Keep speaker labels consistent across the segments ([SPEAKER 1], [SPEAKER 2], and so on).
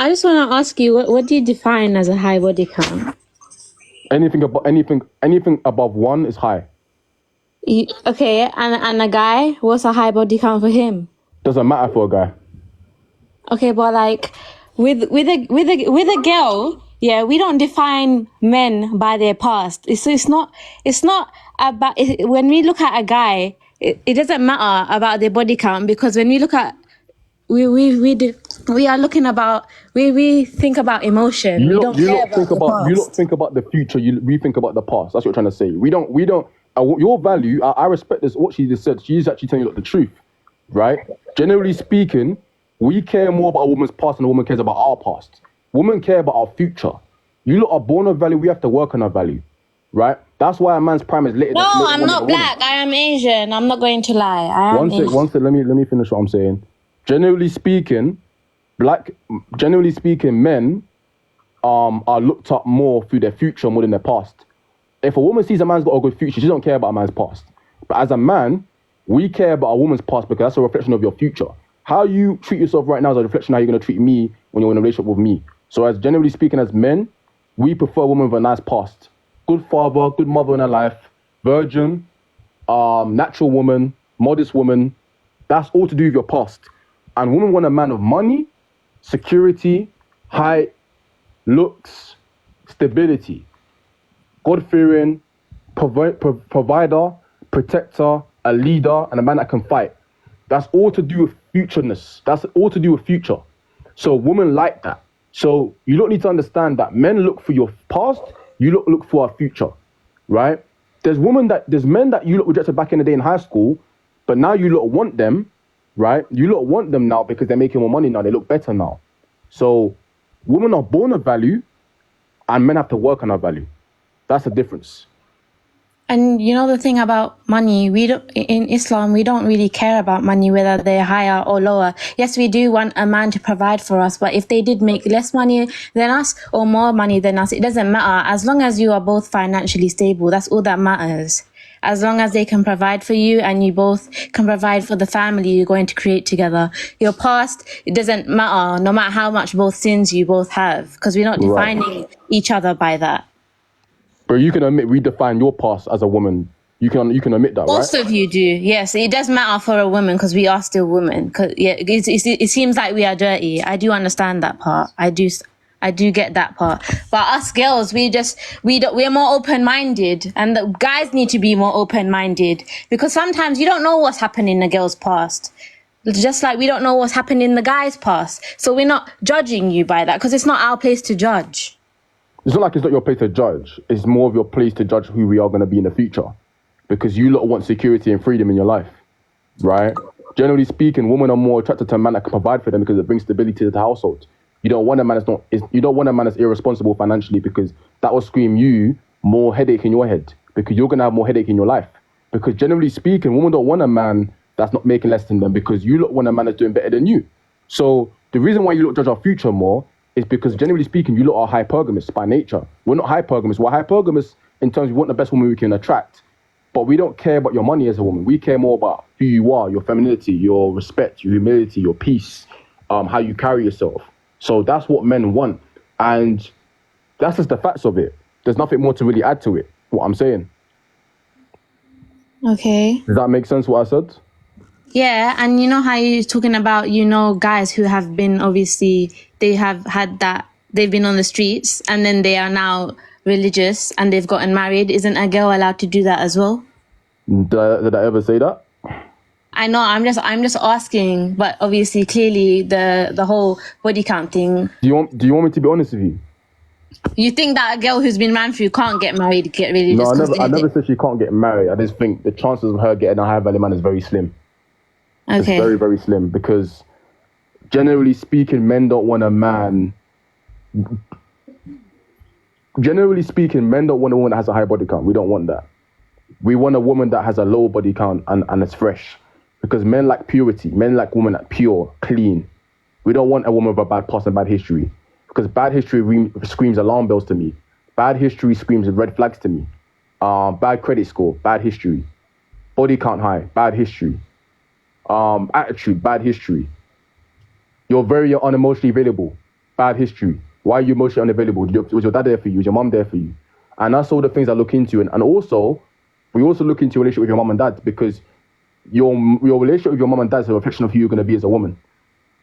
[SPEAKER 1] I just want to ask you, what do you define as a high body count?
[SPEAKER 2] Anything above 1 is high.
[SPEAKER 1] Okay, and a guy, what's a high body count for him?
[SPEAKER 2] Doesn't matter for a guy.
[SPEAKER 1] Okay, but like with a girl, yeah, we don't define men by their past. It's not about when we look at a guy, it doesn't matter about their body count, because when we look at we are looking about we think about emotion. We don't care about the past.
[SPEAKER 2] You don't think about the future. We think about the past. That's what you're trying to say. We don't. Your value. I respect this. What she just said. She's actually telling you the truth, right? Generally speaking, we care more about a woman's past than a woman cares about our past. Women care about our future. You lot are born of value. We have to work on our value, right? That's why a man's prime is later.
[SPEAKER 1] No, I'm not black. I am Asian. I'm not going to lie. I am Asian.
[SPEAKER 2] One second. Let me finish what I'm saying. Generally speaking, men are looked up more through their future more than their past. If a woman sees a man's got a good future, she don't care about a man's past. But as a man, we care about a woman's past because that's a reflection of your future. How you treat yourself right now is a reflection of how you're going to treat me when you're in a relationship with me. So as generally speaking, as men, we prefer a woman with a nice past. Good father, good mother in her life, virgin, natural woman, modest woman. That's all to do with your past. And women want a man of money, security, height, looks, stability, God-fearing, provider, protector, a leader, and a man that can fight. That's all to do with futureness. That's all to do with future. So women like that. So you don't need to understand that men look for your past, you look for our future, right? There's men that you rejected back in the day in high school, but now you lot want them, right? You lot want them now because they're making more money now. They look better now. So women are born of value and men have to work on our value. That's the difference.
[SPEAKER 1] And you know the thing about money, in Islam, we don't really care about money, whether they're higher or lower. Yes, we do want a man to provide for us, but if they did make less money than us or more money than us, it doesn't matter. As long as you are both financially stable, that's all that matters. As long as they can provide for you and you both can provide for the family you're going to create together. Your past, it doesn't matter, no matter how much both sins you both have, because we're not defining each other by that.
[SPEAKER 2] But you can admit we define your past as a woman. You can admit that,
[SPEAKER 1] Most
[SPEAKER 2] right?
[SPEAKER 1] of you do, yes. It does matter for a woman because we are still women. Cause yeah, it seems like we are dirty. I do understand that part. I do get that part. But us girls, we're more open-minded, and the guys need to be more open-minded because sometimes you don't know what's happened in a girl's past. Just like we don't know what's happened in the guy's past. So we're not judging you by that because it's not our place to judge.
[SPEAKER 2] It's not like it's not your place to judge. It's more of your place to judge who we are going to be in the future. Because you lot want security and freedom in your life, right? Generally speaking, women are more attracted to a man that can provide for them because it brings stability to the household. You don't want a man that's irresponsible financially because that will scream you more headache in your head because you're going to have more headache in your life. Because generally speaking, women don't want a man that's not making less than them because you lot want a man that's doing better than you. So the reason why you lot judge our future more is because generally speaking, you lot are hypergamous by nature. We're not hypergamous. We're hypergamous in terms of we want the best woman we can attract. But we don't care about your money as a woman. We care more about who you are, your femininity, your respect, your humility, your peace, how you carry yourself. So that's what men want. And that's just the facts of it. There's nothing more to really add to it, what I'm saying.
[SPEAKER 1] Okay.
[SPEAKER 2] Does that make sense what I said?
[SPEAKER 1] Yeah, and you know how you're talking about, guys who have been, obviously, they have had that, they've been on the streets and then they are now religious and they've gotten married. Isn't a girl allowed to do that as well?
[SPEAKER 2] Did I ever say that?
[SPEAKER 1] I know, I'm just asking, but obviously, clearly, the whole body count thing.
[SPEAKER 2] Do you want me to be honest with you?
[SPEAKER 1] You think that a girl who's been ran through can't get married, get religious?
[SPEAKER 2] No, I never said she can't get married. I just think the chances of her getting a high value man is very slim.
[SPEAKER 1] Okay.
[SPEAKER 2] It's very, very slim because generally speaking, men don't want a man. Generally speaking, men don't want a woman that has a high body count. We don't want that. We want a woman that has a low body count and is fresh. Because men like purity. Men like women that pure, clean. We don't want a woman with a bad past and bad history. Because bad history screams alarm bells to me. Bad history screams red flags to me. Bad credit score, bad history. Body count high, bad history. Attitude, bad history. You're very unemotionally available, bad history? Why are you emotionally unavailable? Was your dad there for you? Was your mom there for you? And that's all the things I look into. And also, we also look into your relationship with your mom and dad, because your relationship with your mom and dad is a reflection of who you're going to be as a woman.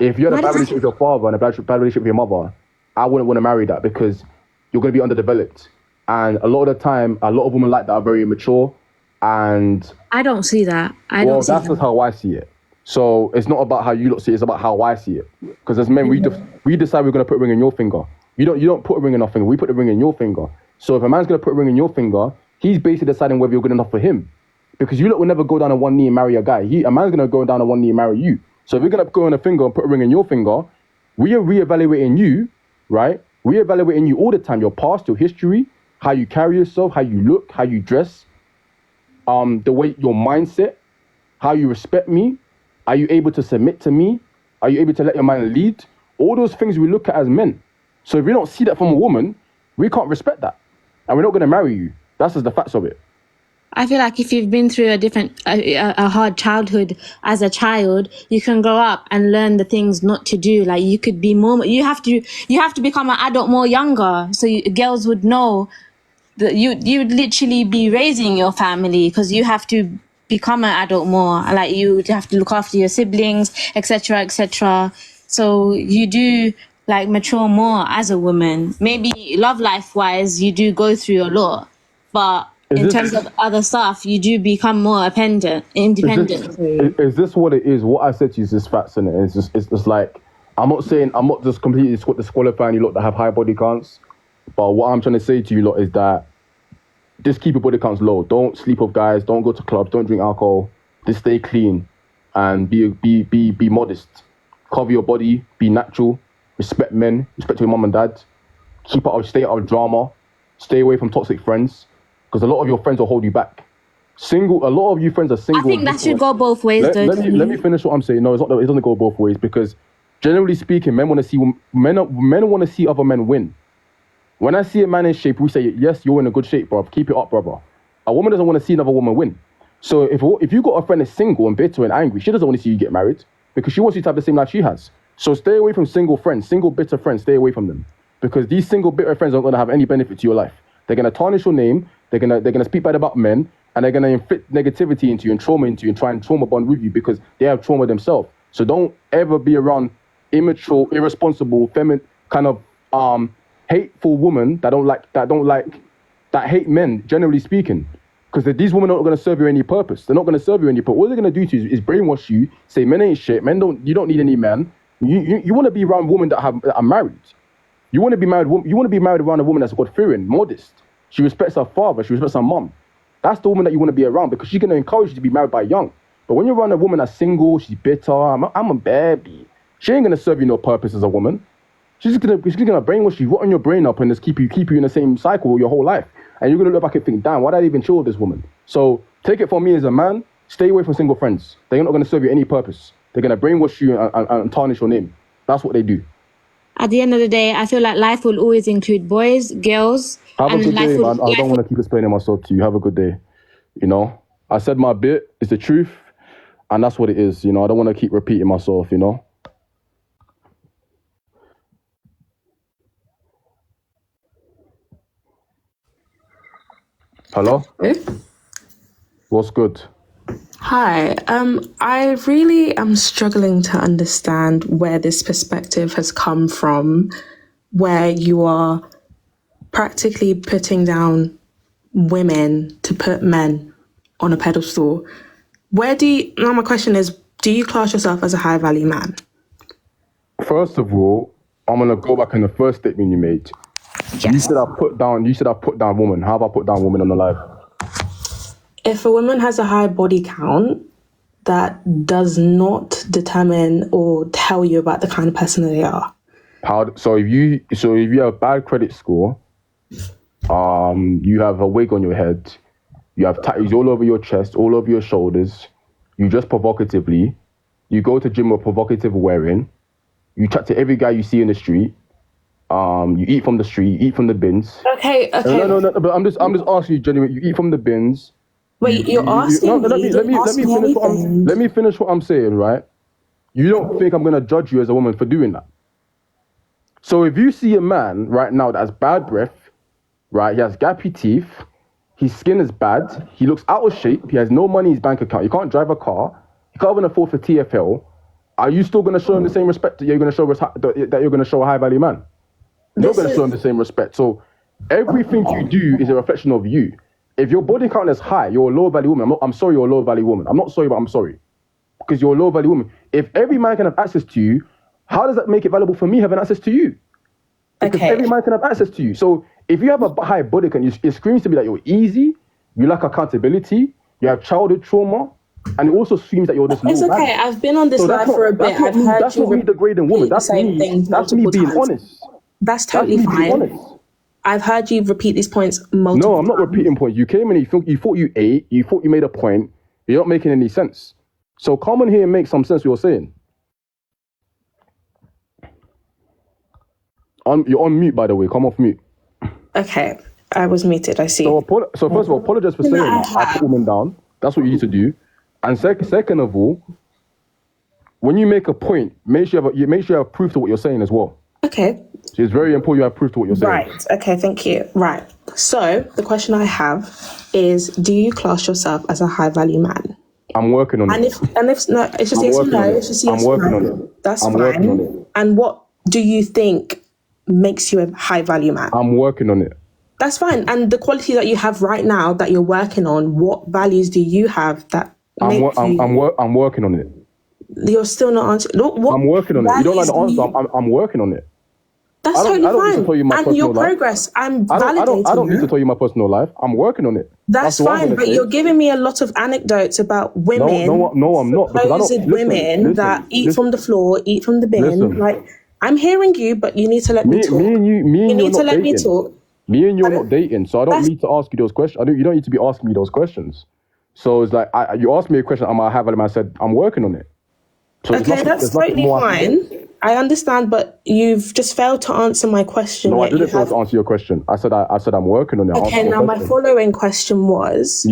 [SPEAKER 2] If you had a bad relationship with your father and a bad relationship with your mother, I wouldn't want to marry that, because you're going to be underdeveloped. And a lot of the time, a lot of women like that are very immature. And
[SPEAKER 1] I don't see that.
[SPEAKER 2] that's just how I see it. So it's not about how you lot see it, it's about how I see it. Because as men, we decide we're going to put a ring in your finger. You don't put a ring in our finger, we put the ring in your finger. So if a man's going to put a ring in your finger, he's basically deciding whether you're good enough for him. Because you lot will never go down on one knee and marry a guy. A man's going to go down on one knee and marry you. So if we're going to go on a finger and put a ring in your finger, we are reevaluating you, right? We're evaluating you all the time, your past, your history, how you carry yourself, how you look, how you dress, the way, your mindset, how you respect me. Are you able to submit to me? Are you able to let your man lead? All those things we look at as men. So if we don't see that from a woman, we can't respect that. And we're not going to marry you. That's just the facts of it.
[SPEAKER 1] I feel like if you've been through a hard childhood as a child, you can grow up and learn the things not to do. Like you could be more, you have to become an adult more younger. So girls would know that you'd literally be raising your family, because you have to become an adult more. Like you have to look after your siblings, etc., etc. So you do like mature more as a woman. Maybe love life wise, you do go through a lot, but in terms of other stuff, you do become more independent.
[SPEAKER 2] Is this what it is? What I said to you is just facts, in it. It's just like, I'm not just completely disqualifying you lot that have high body counts, but what I'm trying to say to you lot is that just keep your body counts low. Don't sleep with guys. Don't go to clubs. Don't drink alcohol. Just stay clean and be modest. Cover your body. Be natural. Respect men. Respect your mom and dad. Stay out of drama. Stay away from toxic friends, because a lot of your friends will hold you back. A lot of you friends are single.
[SPEAKER 1] I think that should go both ways, though.
[SPEAKER 2] Let me finish what I'm saying. No, it's not. It doesn't go both ways, because generally speaking, men want to see other men win. When I see a man in shape, we say, yes, you're in a good shape, bro. Keep it up, brother. A woman doesn't want to see another woman win. So if you got a friend that's single and bitter and angry, she doesn't want to see you get married, because she wants you to have the same life she has. So stay away from single friends, single bitter friends. Stay away from them, because these single bitter friends aren't going to have any benefit to your life. They're going to tarnish your name. They're gonna speak bad about men, and they're gonna inflict negativity into you and trauma into you and try and trauma bond with you, because they have trauma themselves. So don't ever be around immature, irresponsible, feminine kind of hateful women that hate men, generally speaking. Because these women are not going to serve you any purpose. They're not going to serve you any purpose. All they're going to do to you is brainwash you, say men ain't shit, you don't need any man. You want to be around women that are married. You want to be married around a woman that's God-fearing, modest. She respects her father, she respects her mom. That's the woman that you want to be around, because she's going to encourage you to be married by young. But when you're around a woman that's single, she's bitter, I'm a baby. She ain't going to serve you no purpose as a woman. She's gonna brainwash you, rotten your brain up, and just keep you in the same cycle your whole life. And you're gonna look back and think, damn, why did I even chill with this woman? So take it from me as a man, stay away from single friends. They're not gonna serve you any purpose. They're gonna brainwash you and tarnish your name. That's what they do.
[SPEAKER 1] At the end of the day, I feel like life will always include boys, girls.
[SPEAKER 2] Have a good day, man. I don't want to keep explaining myself to you. Have a good day. You know, I said my bit. It's the truth, and that's what it is. You know, I don't want to keep repeating myself. You know. Hello? What's good?
[SPEAKER 3] Hi. I really am struggling to understand where this perspective has come from, where you are practically putting down women to put men on a pedestal. Now my question is, do you class yourself as a high value man?
[SPEAKER 2] First of all, I'm going to go back on the first statement you made. Yes. You said I put down woman. How have I put down woman on the live?
[SPEAKER 3] If a woman has a high body count, that does not determine or tell you about the kind of person that they are.
[SPEAKER 2] So if you have bad credit score, you have a wig on your head, you have tattoos all over your chest, all over your shoulders, you dress provocatively, you go to gym with provocative wearing, you chat to every guy you see in the street, you eat from the street, you eat from the bins.
[SPEAKER 3] Okay.
[SPEAKER 2] No, but I'm just asking you genuinely, you eat from the bins.
[SPEAKER 3] Wait, you're asking me?
[SPEAKER 2] Let me finish what I'm saying, right? You don't think I'm going to judge you as a woman for doing that? So if you see a man right now that has bad breath, right, he has gappy teeth, his skin is bad, he looks out of shape, he has no money in his bank account, he can't drive a car, he can't even afford for TFL, are you still going to show him the same respect that you're going to show that you're going to show a high value man? You're going to show him the same respect. So everything you do is a reflection of you. If your body count is high, you're a low value woman. I'm sorry, you're a low value woman. I'm not sorry, but I'm sorry. Because you're a low value woman. If every man can have access to you, how does that make it valuable for me having access to you? Because every man can have access to you. So if you have a high body count, it screams to me that you're easy, you lack accountability, you have childhood trauma, and it also screams that you're just
[SPEAKER 3] It's
[SPEAKER 2] low
[SPEAKER 3] okay.
[SPEAKER 2] value.
[SPEAKER 3] I've been on this live for a bit. I've heard
[SPEAKER 2] That's
[SPEAKER 3] you
[SPEAKER 2] not me degrading women. That's me being honest.
[SPEAKER 3] That's totally fine. I've heard you repeat these points multiple
[SPEAKER 2] No, I'm not repeating points. You came in and you thought you ate, you thought you made a point. You're not making any sense. So come in here and make some sense of what you're saying. You're on mute, by the way. Come off mute.
[SPEAKER 3] Okay, I was muted. I see.
[SPEAKER 2] So first of all, apologize for saying that. I put women down. That's what you need to do. And second of all, when you make a point, make sure you have proof to what you're saying as well.
[SPEAKER 3] Okay.
[SPEAKER 2] So it's very important you have proof to what you're saying.
[SPEAKER 3] Right. Okay, thank you. Right. So the question I have is, do you class yourself as a high value man?
[SPEAKER 2] I'm working on it.
[SPEAKER 3] And if no, it's just yes or no. It's just yes or no. I'm working on it. That's fine. Working on it. And what do you think makes you a high value man?
[SPEAKER 2] I'm working on it.
[SPEAKER 3] That's fine. And the quality that you have right now that you're working on, what values do you have that
[SPEAKER 2] I'm working on it.
[SPEAKER 3] You're still not answering.
[SPEAKER 2] I'm working on it. You don't like the answer. I'm working on it.
[SPEAKER 3] That's totally fine.
[SPEAKER 2] Tell you my
[SPEAKER 3] and your
[SPEAKER 2] life.
[SPEAKER 3] progress, I'm validating.
[SPEAKER 2] I don't need to tell you my personal life. I'm working on it.
[SPEAKER 3] That's fine, but you're giving me a lot of anecdotes about women.
[SPEAKER 2] No, I'm not.
[SPEAKER 3] Supposed women that eat from the floor, eat from the bin. Like, I'm hearing you, but you need to let me talk.
[SPEAKER 2] Me and you need to let
[SPEAKER 3] me talk.
[SPEAKER 2] Me and you're not dating, so I don't need to ask you those questions. You don't need to be asking me those questions. So it's like you asked me a question. Am I high value? I said I'm working on it. So
[SPEAKER 3] okay, that's totally fine. I understand, but you've just failed to answer my question.
[SPEAKER 2] No, I didn't fail to answer your question. I said I'm working on it.
[SPEAKER 3] Okay, now my following question was,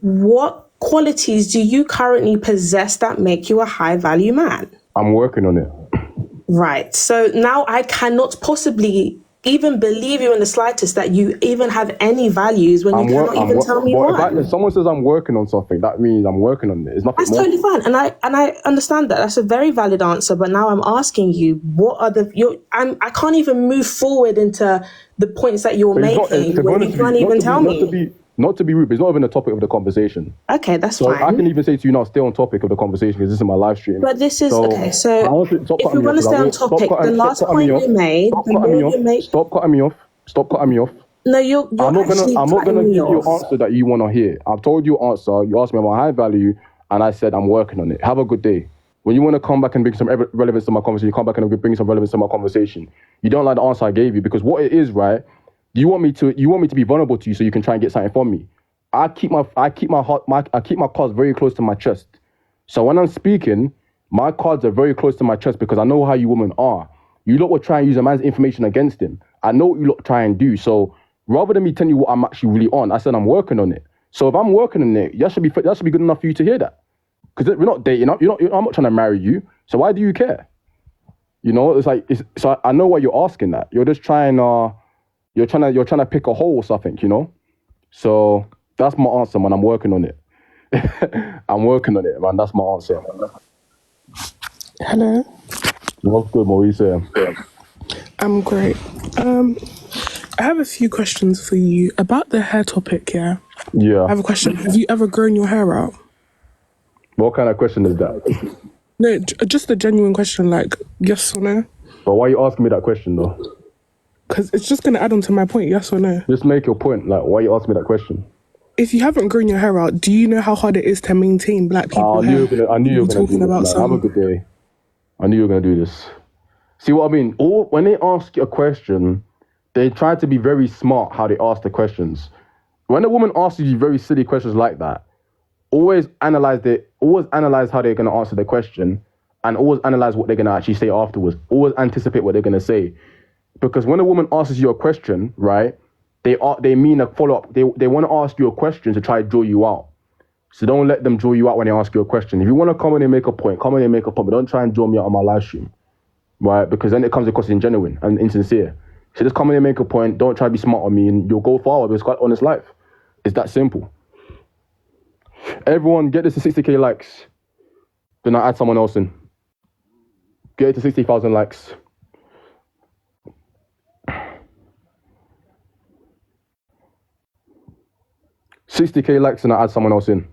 [SPEAKER 3] what qualities do you currently possess that make you a high value man?
[SPEAKER 2] I'm working on it.
[SPEAKER 3] Right. So now I cannot possibly even believe you in the slightest that you even have any values when you cannot even tell me why.
[SPEAKER 2] If someone says I'm working on something, that means I'm working on it. It's nothing more.
[SPEAKER 3] That's totally fine, and I understand that. That's a very valid answer. But now I'm asking you, what are I can't even move forward into the points that you're making when you can't even tell me.
[SPEAKER 2] Not to be rude, but it's not even the topic of the conversation.
[SPEAKER 3] Okay, that's fine.
[SPEAKER 2] I can even say to you now, stay on topic of the conversation because this is my live stream.
[SPEAKER 3] But this is okay. So if we want to stay on topic, the last point you made,
[SPEAKER 2] Stop cutting me off. Stop cutting me off.
[SPEAKER 3] No, you're
[SPEAKER 2] I'm not gonna give you an answer that you want to hear. I've told you an answer. You asked me about high value, and I said I'm working on it. Have a good day. When you want to come back and bring some relevance to my conversation, you come back and bring some relevance to my conversation. You don't like the answer I gave you because what it is, right? You want me to be vulnerable to you so you can try and get something from me. I keep my cards very close to my chest. So when I'm speaking, my cards are very close to my chest because I know how you women are. You lot will try and use a man's information against him. I know what you lot try and do. So rather than me telling you what I'm actually really on, I said I'm working on it. So if I'm working on it, that should be good enough for you to hear that. Because we're not dating. I'm not trying to marry you. So why do you care? You know, it's like so I know why you're asking that. You're just trying you're trying to pick a hole or something, you know? So that's my answer, man. I'm working on it. I'm working on it, man. That's my answer.
[SPEAKER 4] Hello.
[SPEAKER 2] What's good, what are you saying?
[SPEAKER 4] I'm great. I have a few questions for you about the hair topic, yeah?
[SPEAKER 2] Yeah.
[SPEAKER 4] I have a question. Have you ever grown your hair out?
[SPEAKER 2] What kind of question is that?
[SPEAKER 4] No, just a genuine question, like yes or no.
[SPEAKER 2] But why are you asking me that question, though?
[SPEAKER 4] Because it's just going to add on to my point, yes or no.
[SPEAKER 2] Just make your point. Like, why are you asking me that question?
[SPEAKER 4] If you haven't grown your hair out, do you know how hard it is to maintain black people hair?
[SPEAKER 2] I knew you were going to do this. Have a good day. I knew you were going to do this. See what I mean? When they ask you a question, they try to be very smart how they ask the questions. When a woman asks you very silly questions like that, always analyze how they're going to answer the question and always analyze what they're going to actually say afterwards. Always anticipate what they're going to say. Because when a woman asks you a question, right, they mean a follow-up. They want to ask you a question to try to draw you out. So don't let them draw you out when they ask you a question. If you want to come in and make a point, come in and make a point, but don't try and draw me out on my live stream. right? Because then it comes across ingenuine and insincere. So just come in and make a point. Don't try to be smart on me, and you'll go far with this quite honest life. It's that simple. Everyone, get this to 60k likes. Then I add someone else in. Get it to 60,000 likes. $60k likes and I add someone else in.